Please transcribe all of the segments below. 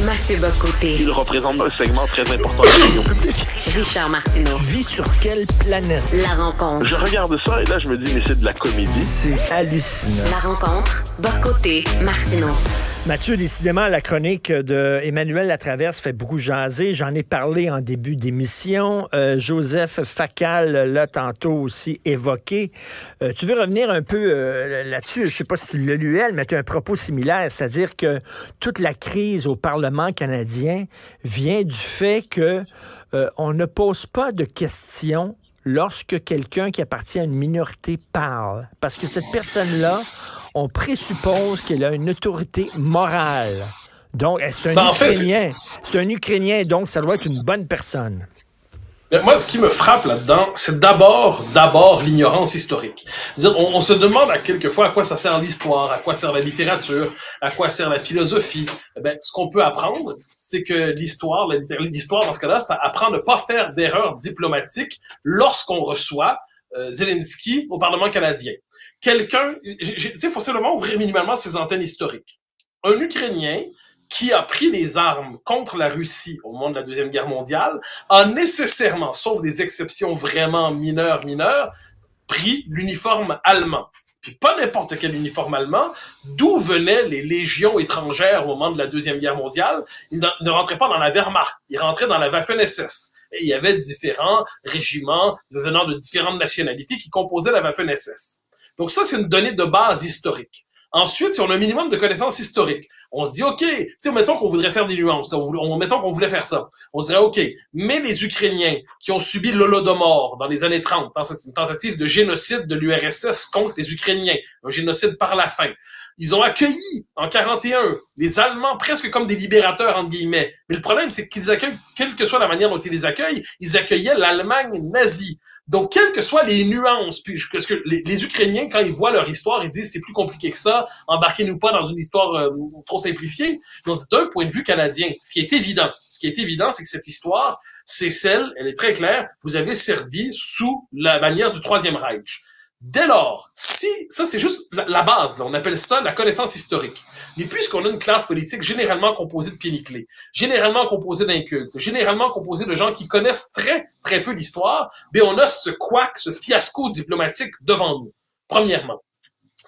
Mathieu Bock-Côté. Il représente un segment très important de l'opinion publique. Richard Martineau. Tu vis sur quelle planète? La rencontre. Je regarde ça et là, je me dis, mais c'est de la comédie. C'est hallucinant. La rencontre. Bock-Côté. Martineau. Mathieu, décidément, la chronique de Emmanuel Latraverse fait beaucoup jaser. J'en ai parlé en début d'émission. Joseph Facal l'a tantôt aussi évoqué. Tu veux revenir un peu là-dessus? Je ne sais pas si tu l'as lu, elle, mais tu as un propos similaire, c'est-à-dire que toute la crise au Parlement canadien vient du fait que on ne pose pas de questions lorsque quelqu'un qui appartient à une minorité parle. Parce que cette personne-là, on présuppose qu'elle a une autorité morale. Donc, c'est un Ukrainien. C'est un Ukrainien, donc ça doit être une bonne personne. Moi, ce qui me frappe là-dedans, c'est d'abord l'ignorance historique. On se demande quelquefois à quoi ça sert l'histoire, à quoi sert la littérature, à quoi sert la philosophie. Ce qu'on peut apprendre, c'est que l'histoire dans ce cas-là, ça apprend à ne pas faire d'erreurs diplomatiques lorsqu'on reçoit Zelensky au Parlement canadien. Il faut simplement ouvrir minimalement ses antennes historiques. Un Ukrainien qui a pris les armes contre la Russie au moment de la Deuxième Guerre mondiale a nécessairement, sauf des exceptions vraiment mineures, pris l'uniforme allemand. Puis pas n'importe quel uniforme allemand. D'où venaient les légions étrangères au moment de la Deuxième Guerre mondiale? Ils ne rentraient pas dans la Wehrmacht, ils rentraient dans la Waffen-SS. Et il y avait différents régiments venant de différentes nationalités qui composaient la Waffen-SS. Donc ça, c'est une donnée de base historique. Ensuite, si on a un minimum de connaissances historiques, on se dit, OK, mettons qu'on voudrait faire des nuances, mettons qu'on voulait faire ça. On se dirait, OK, mais les Ukrainiens qui ont subi l'Holodomor dans les années 30, c'est une tentative de génocide de l'URSS contre les Ukrainiens, un génocide par la faim. Ils ont accueilli, en 41, les Allemands presque comme des libérateurs, entre guillemets. Mais le problème, c'est qu'ils accueillent, quelle que soit la manière dont ils les accueillent, ils accueillaient l'Allemagne nazie. Donc, quelles que soient les nuances, puis que les Ukrainiens, quand ils voient leur histoire, ils disent c'est plus compliqué que ça, embarquez-nous pas dans une histoire trop simplifiée. Donc, d'un point de vue canadien, ce qui est évident, c'est que cette histoire, elle est très claire, vous avez servi sous la bannière du Troisième Reich. Dès lors, ça c'est juste la base, là, on appelle ça la connaissance historique. Mais puisqu'on a une classe politique généralement composée de pieds-nickelés, généralement composée d'incultes, généralement composée de gens qui connaissent très, très peu l'histoire, on a ce couac, ce fiasco diplomatique devant nous, premièrement.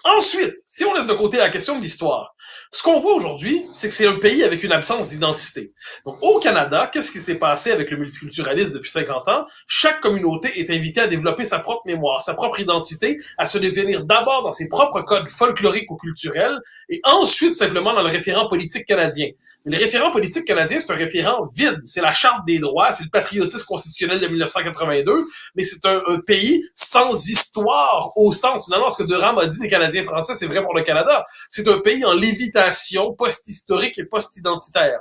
Ensuite, si on laisse de côté la question de l'histoire, ce qu'on voit aujourd'hui, c'est que c'est un pays avec une absence d'identité. Donc, au Canada, qu'est-ce qui s'est passé avec le multiculturalisme depuis 50 ans? Chaque communauté est invitée à développer sa propre mémoire, sa propre identité, à se définir d'abord dans ses propres codes folkloriques ou culturels, et ensuite simplement dans le référent politique canadien. Mais le référent politique canadien, c'est un référent vide. C'est la Charte des droits, c'est le patriotisme constitutionnel de 1982, mais c'est un pays sans histoire, au sens, finalement, ce que Durham a dit des Canadiens français, c'est vrai pour le Canada. C'est un pays en lévitation post-historique et post-identitaire.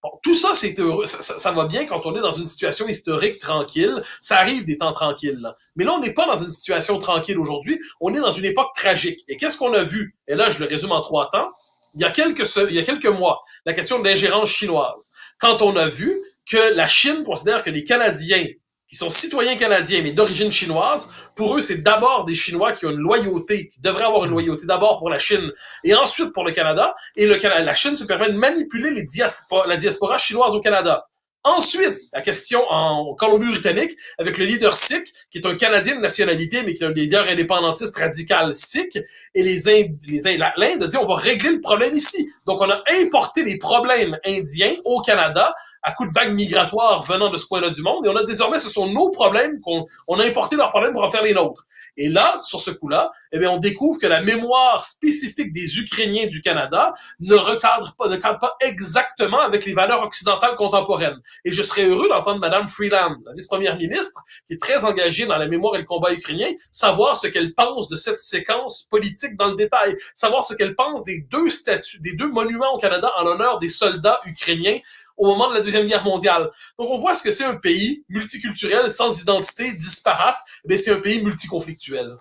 Bon, tout ça, c'est heureux. Ça va bien quand on est dans une situation historique tranquille. Ça arrive des temps tranquilles, là. Mais là, on n'est pas dans une situation tranquille aujourd'hui. On est dans une époque tragique. Et qu'est-ce qu'on a vu? Et là, je le résume en 3 temps. Il y a quelques mois, la question de l'ingérence chinoise. Quand on a vu que la Chine considère que les Canadiens qui sont citoyens canadiens, mais d'origine chinoise, pour eux, c'est d'abord des Chinois qui ont une loyauté, qui devraient avoir une loyauté d'abord pour la Chine et ensuite pour le Canada. Et la Chine se permet de manipuler la diaspora chinoise au Canada. Ensuite, la question en Colombie-Britannique, avec le leader sikh, qui est un Canadien de nationalité, mais qui est un leader indépendantiste radical sikh, et l'Inde a dit, on va régler le problème ici. Donc, on a importé les problèmes indiens au Canada, à coup de vagues migratoires venant de ce coin-là du monde, et on a désormais, ce sont nos problèmes on a importé leurs problèmes pour en faire les nôtres. Et là, sur ce coup-là, on découvre que la mémoire spécifique des Ukrainiens du Canada ne cadre pas exactement avec les valeurs occidentales contemporaines. Et je serais heureux d'entendre Mme Freeland, la vice-première ministre, qui est très engagée dans la mémoire et le combat ukrainien, savoir ce qu'elle pense de cette séquence politique dans le détail, savoir ce qu'elle pense des 2 statues, des 2 monuments au Canada en l'honneur des soldats ukrainiens au moment de la Deuxième Guerre mondiale. Donc, on voit ce que c'est un pays multiculturel, sans identité, disparate. C'est un pays multiconflictuel.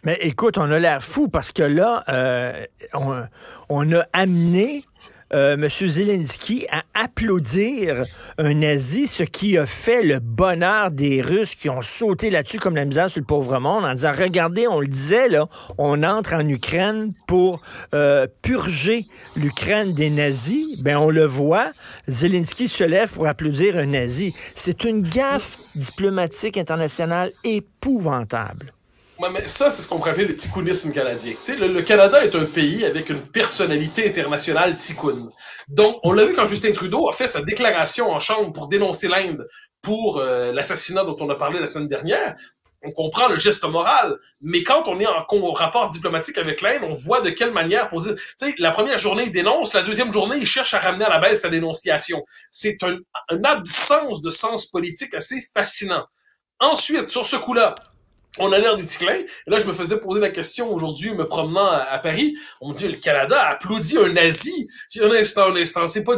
Mais écoute, on a l'air fou parce que là, on a amené M. Zelensky à applaudir un nazi, ce qui a fait le bonheur des Russes qui ont sauté là-dessus comme la misère sur le pauvre monde en disant, regardez, on le disait, là, on entre en Ukraine pour purger l'Ukraine des nazis. Ben, on le voit, Zelensky se lève pour applaudir un nazi. C'est une gaffe diplomatique internationale épouvantable. Ouais, mais ça, c'est ce qu'on pourrait appeler le ticounisme canadien. Tu sais, le Canada est un pays avec une personnalité internationale ticoune. Donc, on l'a vu quand Justin Trudeau a fait sa déclaration en Chambre pour dénoncer l'Inde pour l'assassinat dont on a parlé la semaine dernière. On comprend le geste moral, mais quand on est en rapport diplomatique avec l'Inde, on voit de quelle manière poser. Tu sais, la première journée, il dénonce, la deuxième journée, il cherche à ramener à la baisse sa dénonciation. C'est une absence de sens politique assez fascinant. Ensuite, sur ce coup-là, on a l'air des ticlins. Et là, je me faisais poser la question aujourd'hui, me promenant à Paris. On me dit, le Canada applaudit un nazi. J'ai dit, un instant. C'est pas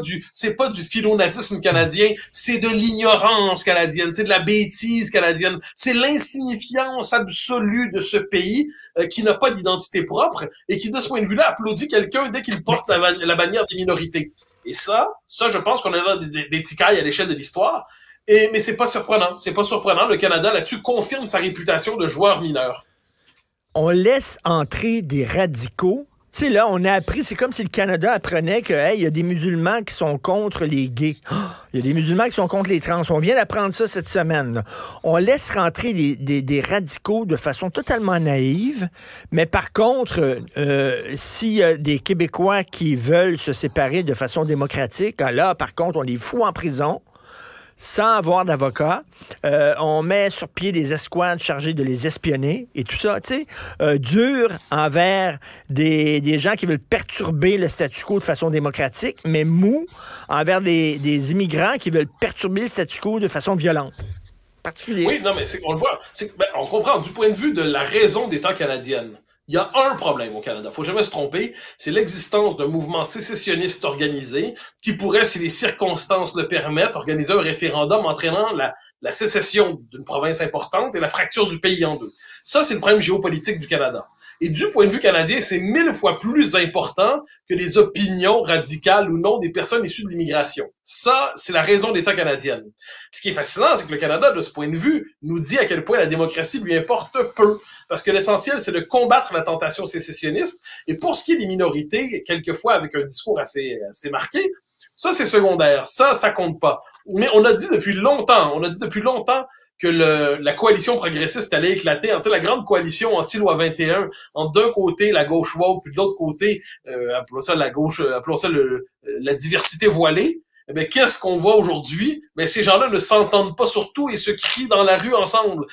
du philo-nazisme canadien. C'est de l'ignorance canadienne. C'est de la bêtise canadienne. C'est l'insignifiance absolue de ce pays qui n'a pas d'identité propre et qui, de ce point de vue-là, applaudit quelqu'un dès qu'il porte la bannière des minorités. Et ça, je pense qu'on a là des ticailles à l'échelle de l'histoire. Mais c'est pas surprenant. C'est pas surprenant. Le Canada, là-dessus, confirme sa réputation de joueur mineur. On laisse entrer des radicaux. Tu sais, là, on a appris, c'est comme si le Canada apprenait que, hey, il y a des musulmans qui sont contre les gays. Il y a des musulmans qui sont contre les trans. On vient d'apprendre ça cette semaine, là. On laisse rentrer des radicaux de façon totalement naïve, mais par contre, s'il y a des Québécois qui veulent se séparer de façon démocratique, là, par contre, on les fout en prison. Sans avoir d'avocat, on met sur pied des escouades chargées de les espionner et tout ça, tu sais, dur envers des gens qui veulent perturber le statu quo de façon démocratique, mais mou envers des immigrants qui veulent perturber le statu quo de façon violente. Particulier. Oui, non, mais on le voit. On comprend du point de vue de la raison d'État canadienne. Il y a un problème au Canada, faut jamais se tromper, c'est l'existence d'un mouvement sécessionniste organisé qui pourrait, si les circonstances le permettent, organiser un référendum entraînant la sécession d'une province importante et la fracture du pays en deux. Ça, c'est le problème géopolitique du Canada. Et du point de vue canadien, c'est 1000 fois plus important que les opinions radicales ou non des personnes issues de l'immigration. Ça, c'est la raison d'État canadienne. Ce qui est fascinant, c'est que le Canada, de ce point de vue, nous dit à quel point la démocratie lui importe peu. Parce que l'essentiel, c'est de combattre la tentation sécessionniste. Et pour ce qui est des minorités, quelquefois avec un discours assez marqué, ça, c'est secondaire. Ça compte pas. Mais on a dit depuis longtemps que la coalition progressiste allait éclater. Tu sais, la grande coalition anti-loi 21, d'un côté la gauche woke, puis de l'autre côté, appelons ça la gauche, appelons ça la diversité voilée. Eh bien, qu'est-ce qu'on voit aujourd'hui? Mais ces gens-là ne s'entendent pas sur tout et se crient dans la rue ensemble.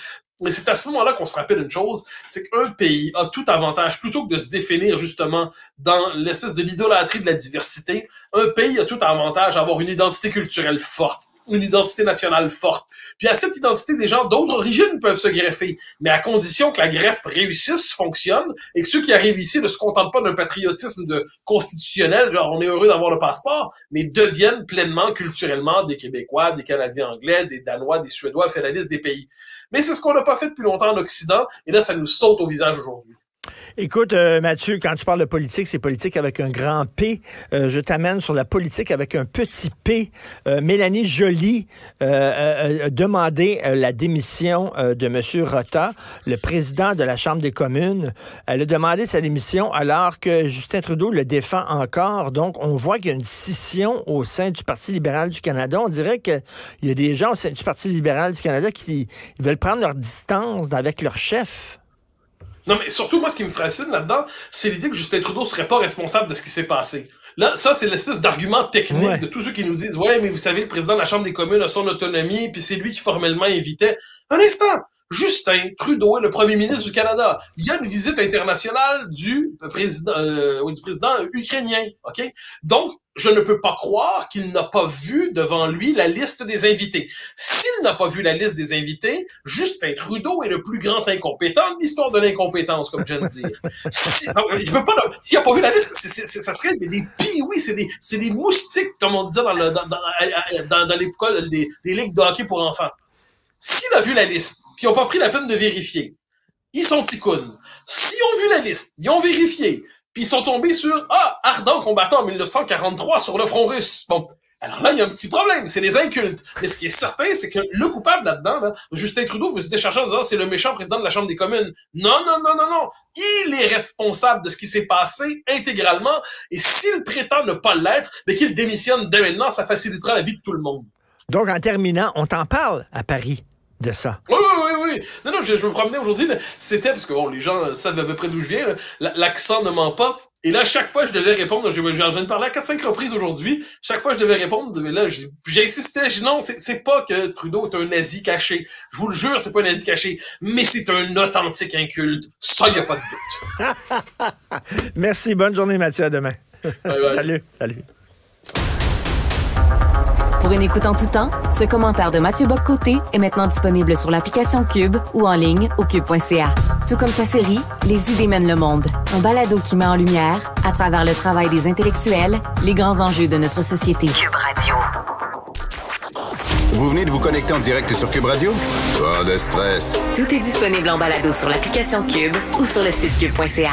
Et c'est à ce moment-là qu'on se rappelle une chose, c'est qu'un pays a tout avantage, plutôt que de se définir justement dans l'espèce de l'idolâtrie de la diversité, un pays a tout avantage à avoir une identité culturelle forte, une identité nationale forte. Puis à cette identité, des gens d'autres origines peuvent se greffer, mais à condition que la greffe réussisse, fonctionne, et que ceux qui arrivent ici ne se contentent pas d'un patriotisme constitutionnel, genre on est heureux d'avoir le passeport, mais deviennent pleinement, culturellement, des Québécois, des Canadiens anglais, des Danois, des Suédois, fait la liste des pays. Mais c'est ce qu'on n'a pas fait depuis longtemps en Occident, et là, ça nous saute au visage aujourd'hui. Écoute, Mathieu, quand tu parles de politique, c'est politique avec un grand P. Je t'amène sur la politique avec un petit P. Mélanie Joly a demandé la démission de M. Rota, le président de la Chambre des communes. Elle a demandé sa démission alors que Justin Trudeau le défend encore. Donc, on voit qu'il y a une scission au sein du Parti libéral du Canada. On dirait qu'il y a des gens au sein du Parti libéral du Canada qui veulent prendre leur distance avec leur chef. Non, mais surtout, moi, ce qui me fascine là-dedans, c'est l'idée que Justin Trudeau serait pas responsable de ce qui s'est passé. Là, ça, c'est l'espèce d'argument technique de tous ceux qui nous disent « Ouais, mais vous savez, le président de la Chambre des communes a son autonomie, puis c'est lui qui formellement invitait. » Un instant! Justin Trudeau est le premier ministre du Canada. Il y a une visite internationale du président ukrainien, OK? Donc, je ne peux pas croire qu'il n'a pas vu devant lui la liste des invités. S'il n'a pas vu la liste des invités, Justin Trudeau est le plus grand incompétent de l'histoire de l'incompétence, comme j'aime dire. S'il n'a pas vu la liste, ça serait des oui, c'est des moustiques, comme on disait dans l'école des ligues de hockey pour enfants. S'il a vu la liste, puis ils n'ont pas pris la peine de vérifier, ils sont ticounes. S'ils ont vu la liste, ils ont vérifié, puis ils sont tombés sur ardent combattant en 1943 sur le front russe. Bon. Alors là, il y a un petit problème, c'est les incultes. Mais ce qui est certain, c'est que le coupable là-dedans, là, Justin Trudeau vous était cherché en disant c'est le méchant président de la Chambre des communes. Non. Il est responsable de ce qui s'est passé intégralement. Et s'il prétend ne pas l'être, mais qu'il démissionne dès maintenant, ça facilitera la vie de tout le monde. Donc, en terminant, on t'en parle à Paris de ça. Oui. Non, je me promenais aujourd'hui, c'était, parce que bon, les gens savent à peu près d'où je viens, là, l'accent ne ment pas. Et là, chaque fois, je devais répondre, je viens de parler à 4-5 reprises aujourd'hui, chaque fois, je devais répondre, mais là, j'insistais, je dis non, c'est pas que Trudeau est un nazi caché. Je vous le jure, c'est pas un nazi caché, mais c'est un authentique inculte. Ça, y a pas de doute. Merci, bonne journée, Mathieu, à demain. Bye. Salut. Pour une écoute en tout temps, ce commentaire de Mathieu Bock-Côté est maintenant disponible sur l'application Cube ou en ligne au cube.ca. Tout comme sa série Les idées mènent le monde, un balado qui met en lumière, à travers le travail des intellectuels, les grands enjeux de notre société. Cube Radio. Vous venez de vous connecter en direct sur Cube Radio? Pas de stress. Tout est disponible en balado sur l'application Cube ou sur le site cube.ca.